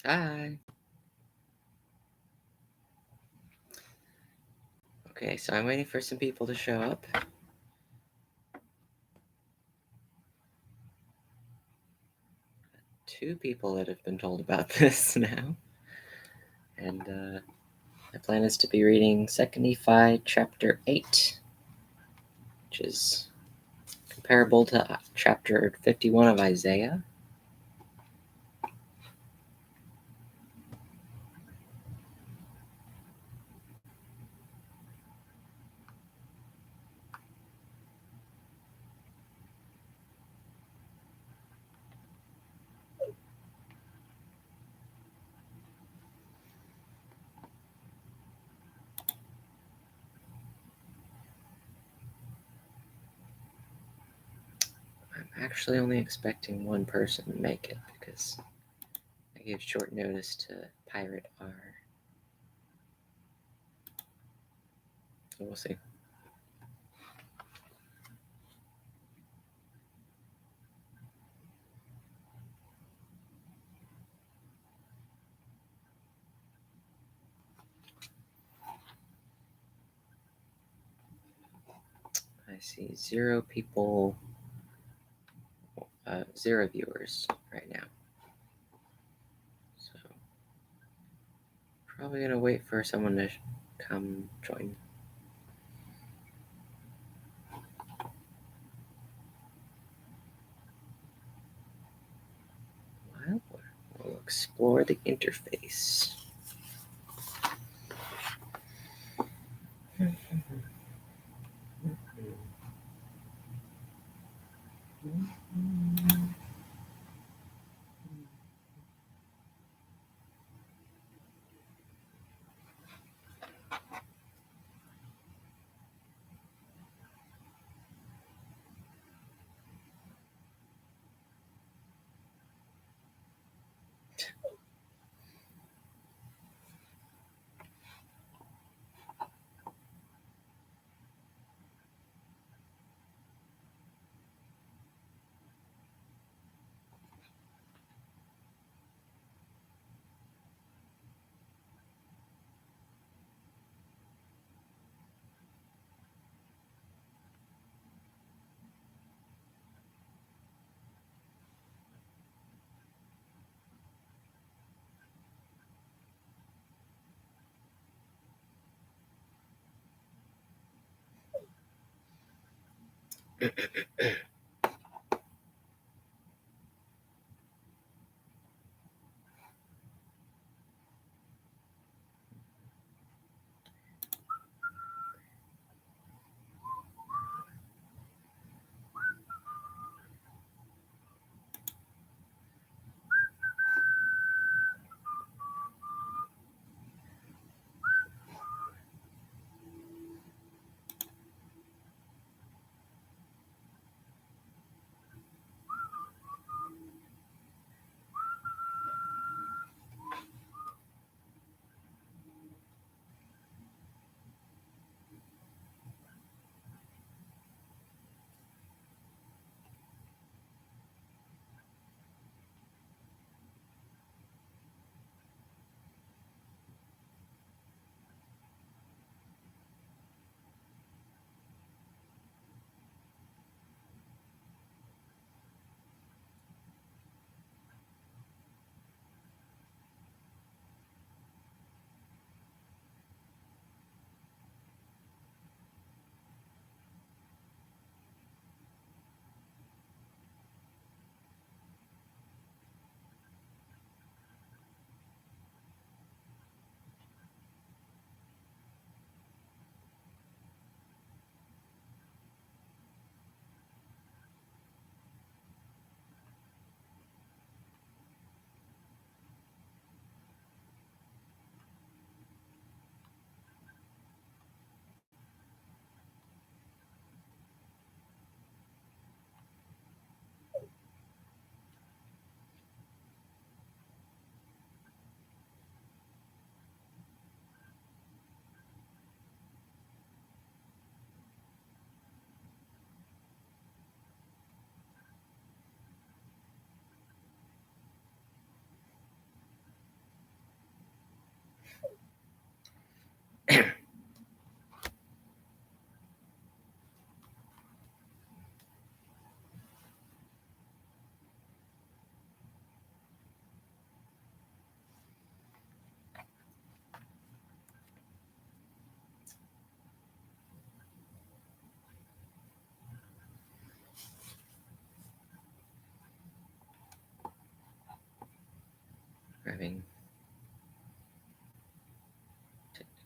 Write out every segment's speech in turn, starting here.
Hi. Okay, so I'm waiting for some people to show up. Two people that have been told about this now. And my plan is to be reading 2nd Nephi chapter 8, which is comparable to chapter 51 of Isaiah. I'm actually only expecting one person to make it because I gave short notice to Pirate R. So we'll see. I see 0 people, 0 viewers right now. So probably gonna wait for someone to come join. Well, we'll explore the interface.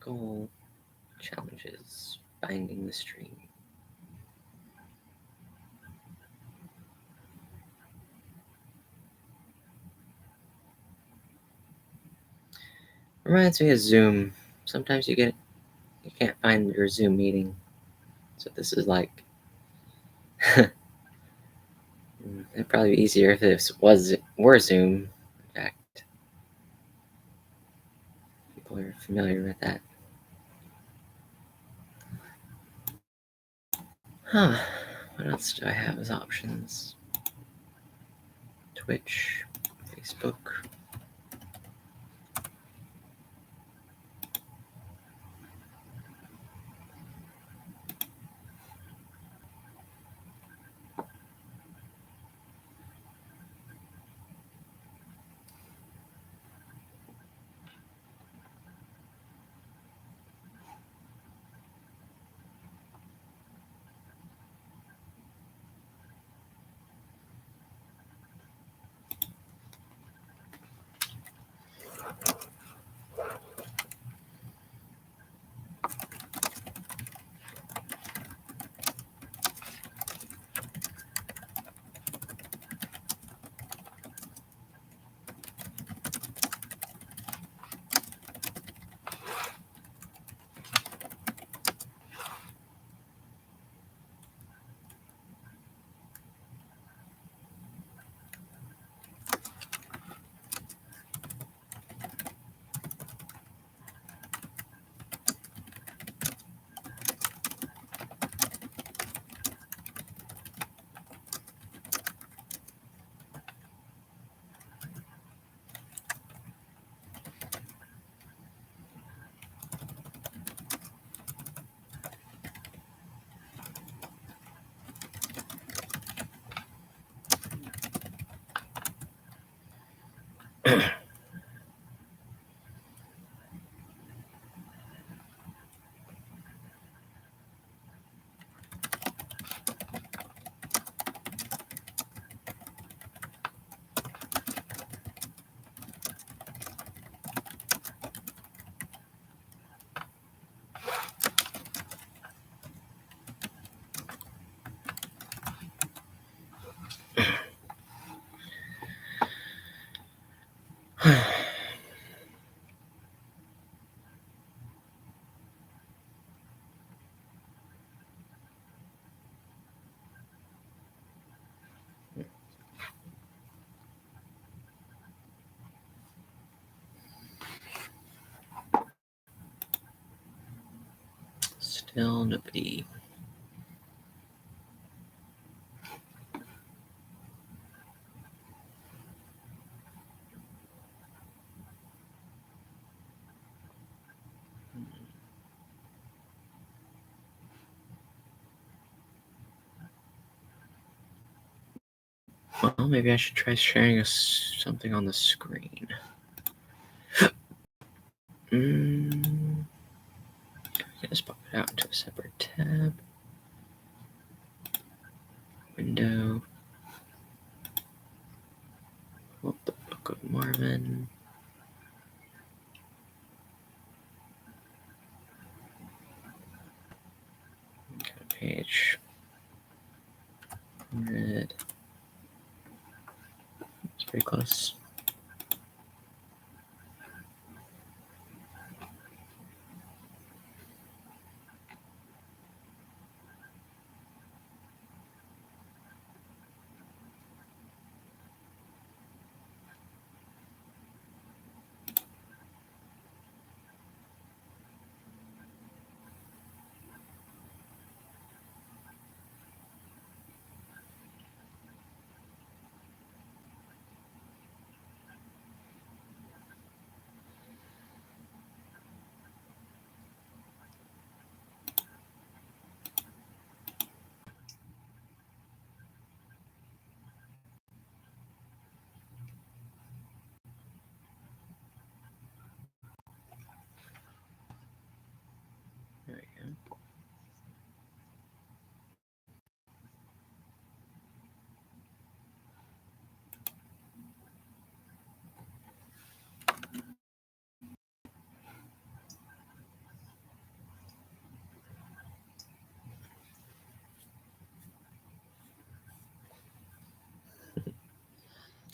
Goal challenges finding the stream. Reminds me of Zoom. Sometimes you can't find your Zoom meeting. So this is like it'd probably be easier if this were Zoom. In fact, people are familiar with that. Huh. What else do I have as options? Twitch, Facebook. Still nobody. Well, maybe I should try sharing something on the screen. Just pop it out into a separate tab. Window. Oh, the Book of Mormon. Got a page. Red. It's pretty close.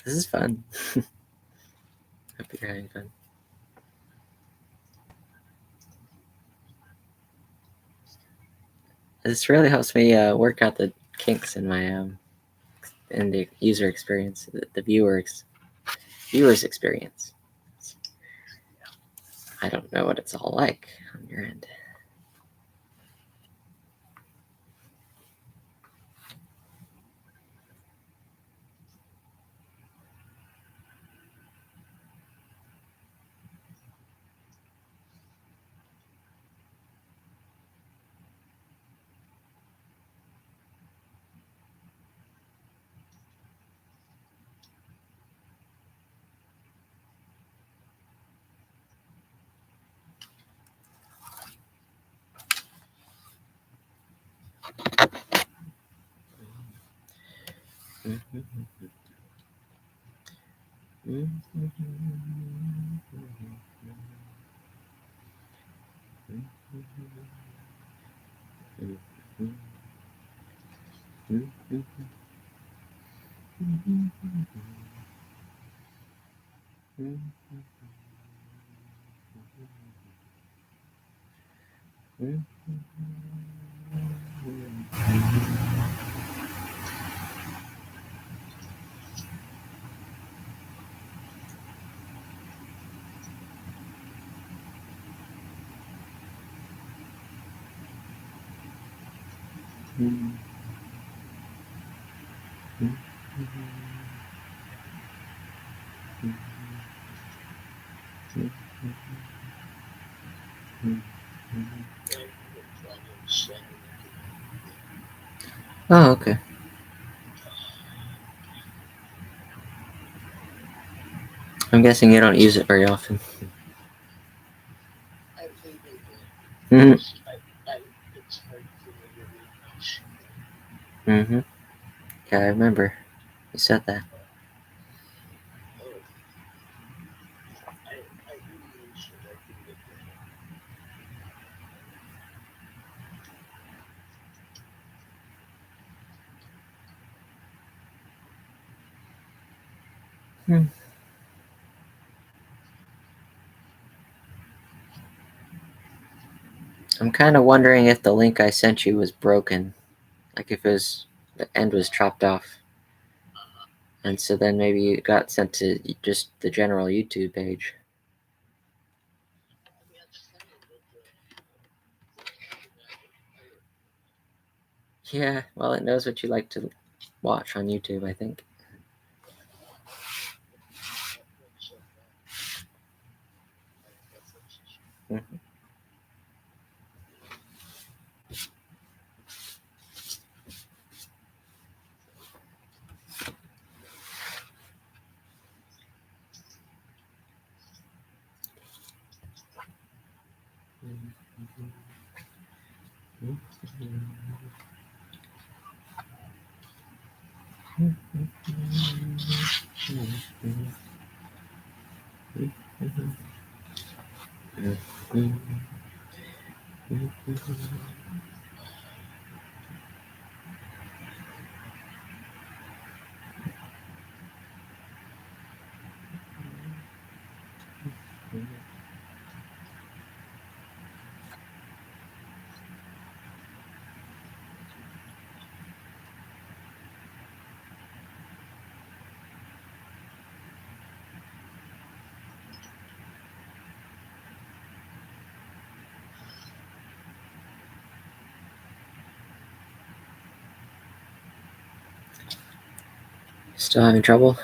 This is fun. Hope you're having fun. This really helps me work out the kinks in my in the user experience, the viewer's experience. I don't know what it's all like on your end. Oh, okay. I'm guessing you don't use it very often. Mm-hmm. Mm-hmm. Yeah, I remember. You said that. Hmm. I'm kind of wondering if the link I sent you was broken. Like if the end was chopped off. And so then maybe it got sent to just the general YouTube page. Yeah, well, it knows what you like to watch on YouTube, I think. Mhm. Still having trouble?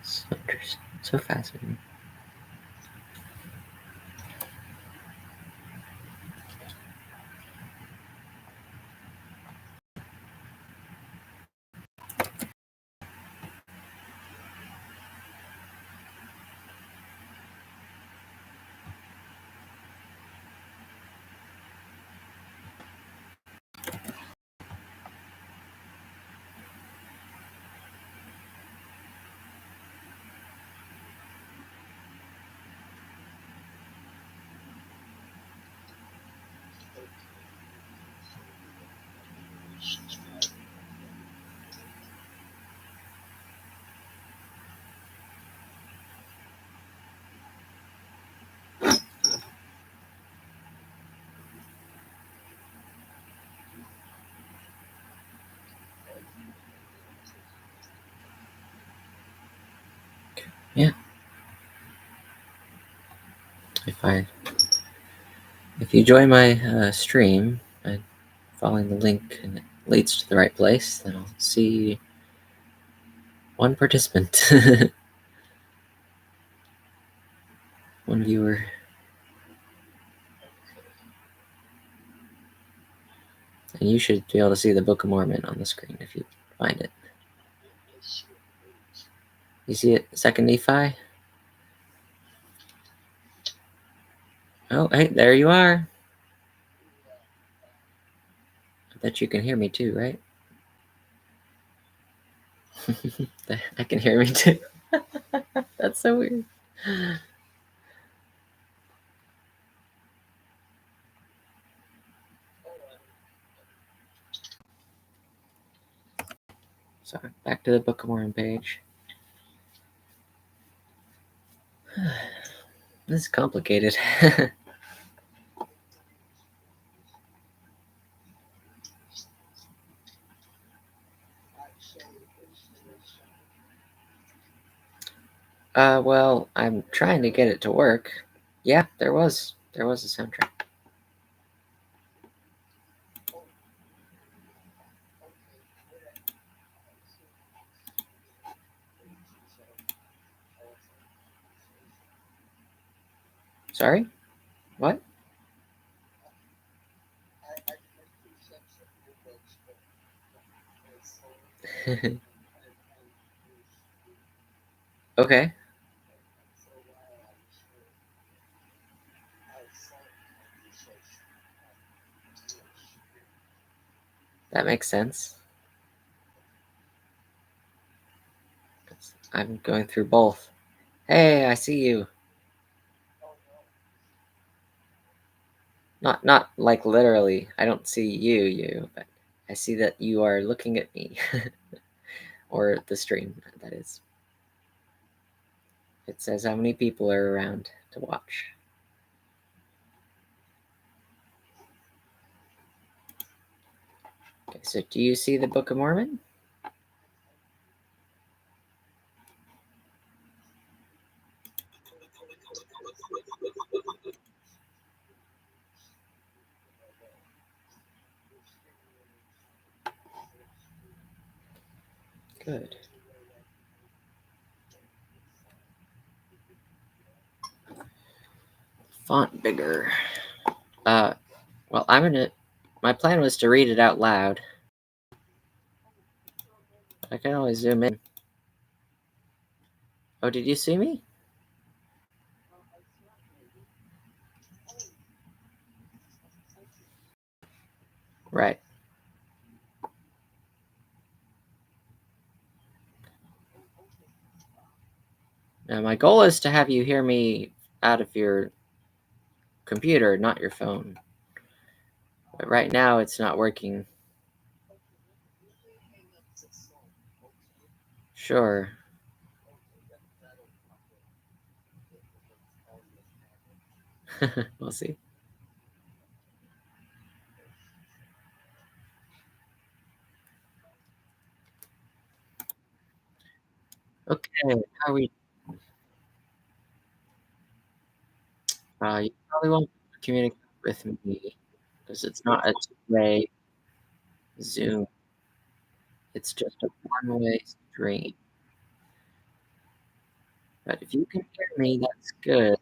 So interesting. So fascinating. Yeah. If you join my stream and following the link and it leads to the right place, then I'll see one participant, one viewer. And you should be able to see the Book of Mormon on the screen if you find it. You see it? Second Nephi? Oh, hey, there you are. I bet you can hear me too, right? I can hear me too. That's so weird. So back to the Book of Mormon page. This is complicated. Well, I'm trying to get it to work. Yeah, there was a soundtrack. Sorry? What? Okay, that makes sense. 'Cause I'm going through both. Hey, I see you. Not like literally. I don't see you, but I see that you are looking at me. Or the stream, that is. It says how many people are around to watch. Okay, so do you see the Book of Mormon? Good. Font bigger. Well, my plan was to read it out loud. I can always zoom in. Oh, did you see me? Right. Now, my goal is to have you hear me out of your computer, not your phone. But right now, it's not working. Sure. We'll see. Okay, how are we? You probably won't communicate with me because it's not a two-way Zoom. It's just a one-way stream. But if you can hear me, that's good.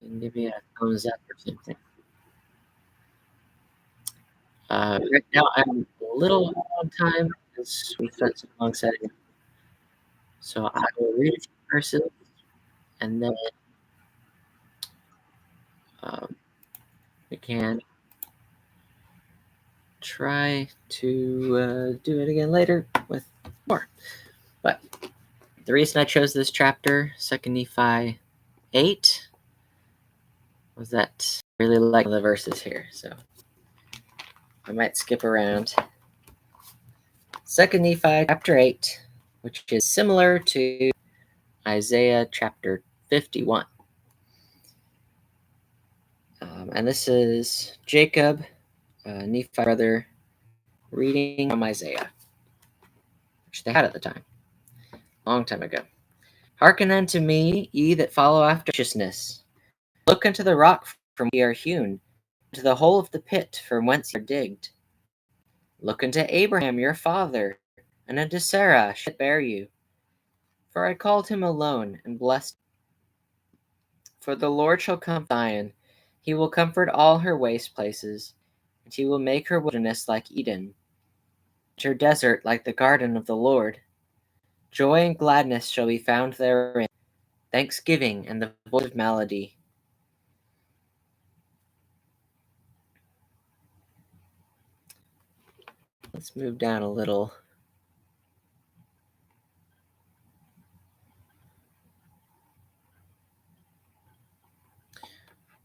And give me a thumbs up or something. Right now, I'm a little on time because we spent so long setting up. So I will read a few verses and then um, we can try to do it again later with more. But the reason I chose this chapter, 2 Nephi 8, was that I really like the verses here. So I might skip around. 2 Nephi chapter 8, which is similar to Isaiah chapter 51. And this is Jacob, Nephi brother, reading from Isaiah, which they had at the time, a long time ago. Hearken unto me, ye that follow after righteousness. Look unto the rock from whence ye are hewn, to the hole of the pit from whence ye are digged. Look unto Abraham your father, and unto Sarah she that bare you. For I called him alone, and blessed him. For the Lord shall come to Zion, he will comfort all her waste places, and he will make her wilderness like Eden, and her desert like the garden of the Lord. Joy and gladness shall be found therein, thanksgiving and the voice of melody. Let's move down a little.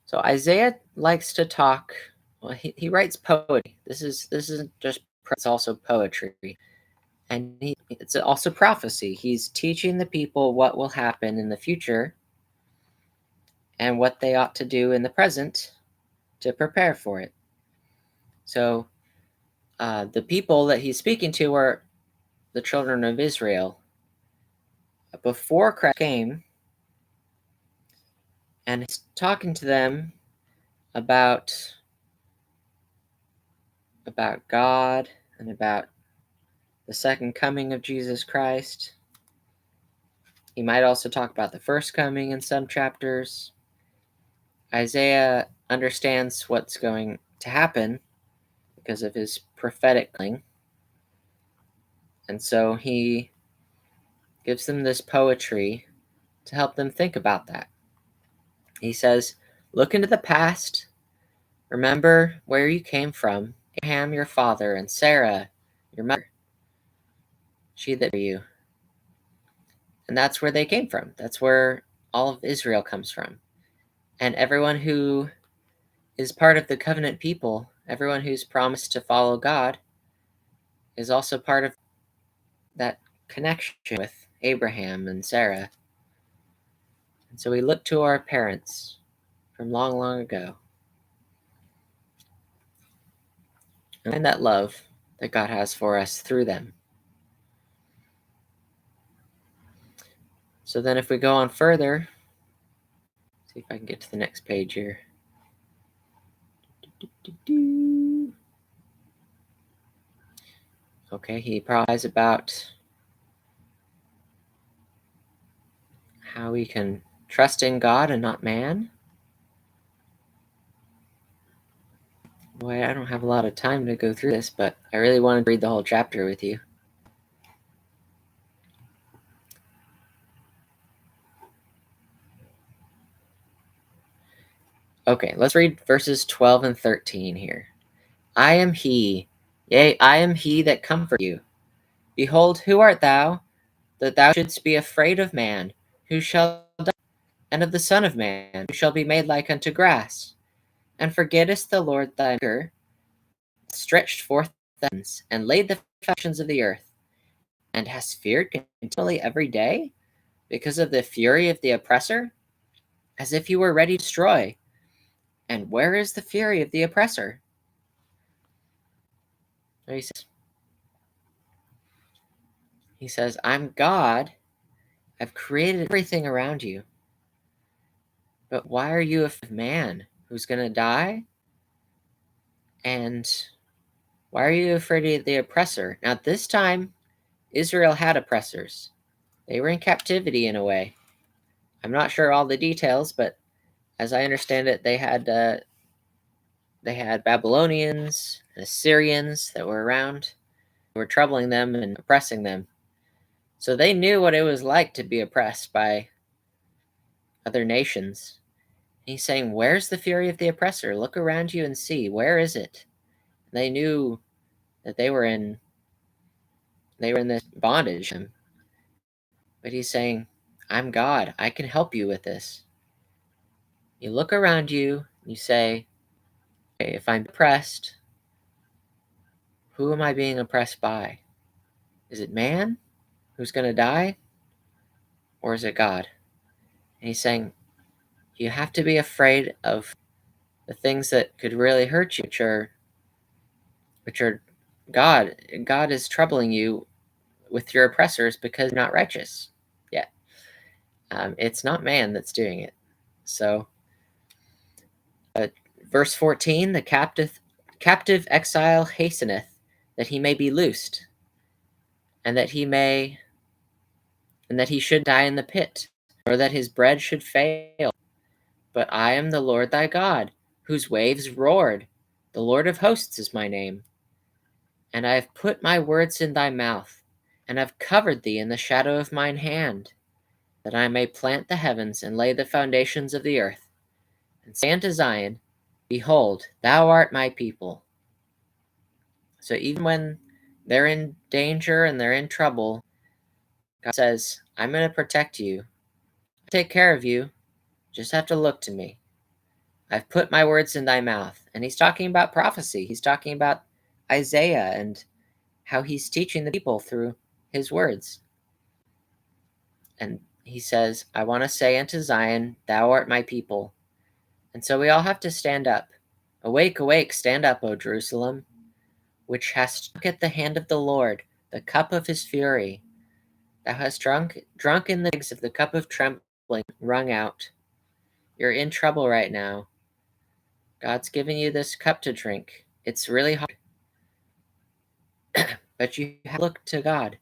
So Isaiah likes to talk. Well, he writes poetry. This isn't just it's also poetry, and it's also prophecy. He's teaching the people what will happen in the future and what they ought to do in the present to prepare for it. So the people that he's speaking to are the children of Israel before Christ came, and he's talking to them about God and about the second coming of Jesus Christ. He might also talk about the first coming in some chapters. Isaiah understands what's going to happen because of his prophetic thing. And so he gives them this poetry to help them think about that. He says, look into the past. Remember where you came from. Abraham, your father, and Sarah, your mother. She that bore you. And that's where they came from. That's where all of Israel comes from. And everyone who is part of the covenant people, everyone who's promised to follow God, is also part of that connection with Abraham and Sarah. And so we look to our parents from long, long ago and find that love that God has for us through them. So then if we go on further, see if I can get to the next page here. Okay, he provides about how we can trust in God and not man. Boy, I don't have a lot of time to go through this, but I really wanted to read the whole chapter with you. Okay, let's read verses 12 and 13 here. I am he, yea, I am he that comfort you. Behold, who art thou, that thou shouldst be afraid of man, who shall die, and of the Son of Man, who shall be made like unto grass? And forgettest the Lord thy Maker, stretched forth the heavens, and laid the foundations of the earth, and hast feared continually every day, because of the fury of the oppressor, as if you were ready to destroy. And where is the fury of the oppressor? He says, I'm God. I've created everything around you. But why are you a man who's going to die? And why are you afraid of the oppressor? Now, this time, Israel had oppressors. They were in captivity in a way. I'm not sure all the details, but as I understand it, they had Babylonians and Assyrians that were around, who were troubling them and oppressing them. So they knew what it was like to be oppressed by other nations. And he's saying, where's the fury of the oppressor? Look around you and see, where is it? And they knew that they were in this bondage. But he's saying, I'm God. I can help you with this. You look around you, and you say, okay, if I'm oppressed, who am I being oppressed by? Is it man who's going to die? Or is it God? And he's saying, you have to be afraid of the things that could really hurt you, which are God. God is troubling you with your oppressors because you're not righteous yet. It's not man that's doing it. So, verse 14, the captive exile hasteneth, that he may be loosed, and that he should die in the pit, or that his bread should fail. But I am the Lord thy God, whose waves roared. The Lord of hosts is my name. And I have put my words in thy mouth, and have covered thee in the shadow of mine hand, that I may plant the heavens and lay the foundations of the earth, and say unto Zion, behold, thou art my people. So even when they're in danger and they're in trouble, God says, I'm going to protect you. I'll take care of you. Just have to look to me. I've put my words in thy mouth. And he's talking about prophecy. He's talking about Isaiah and how he's teaching the people through his words. And he says, I want to say unto Zion, thou art my people. And so we all have to stand up. Awake, awake, stand up, O Jerusalem, which hast drunk at the hand of the Lord the cup of his fury. Thou hast drunk in the dregs of the cup of trembling, wrung out. You're in trouble right now. God's giving you this cup to drink. It's really hard. But you have to look to God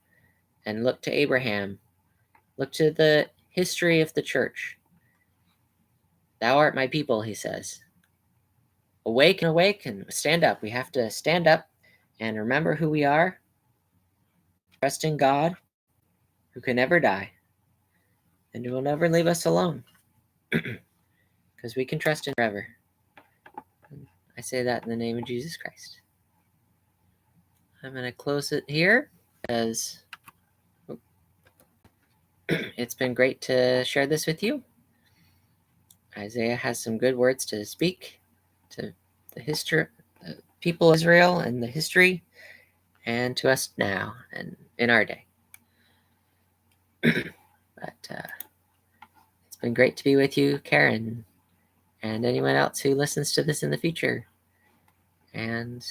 and look to Abraham. Look to the history of the church. Thou art my people, he says. Awake and awake and stand up. We have to stand up and remember who we are. Trust in God, who can never die, and who will never leave us alone. Because we can trust him forever. I say that in the name of Jesus Christ. I'm going to close it here, as it's been great to share this with you. Isaiah has some good words to speak to the history, the people of Israel and the history, and to us now and in our day. But it's been great to be with you, Karen, and anyone else who listens to this in the future. And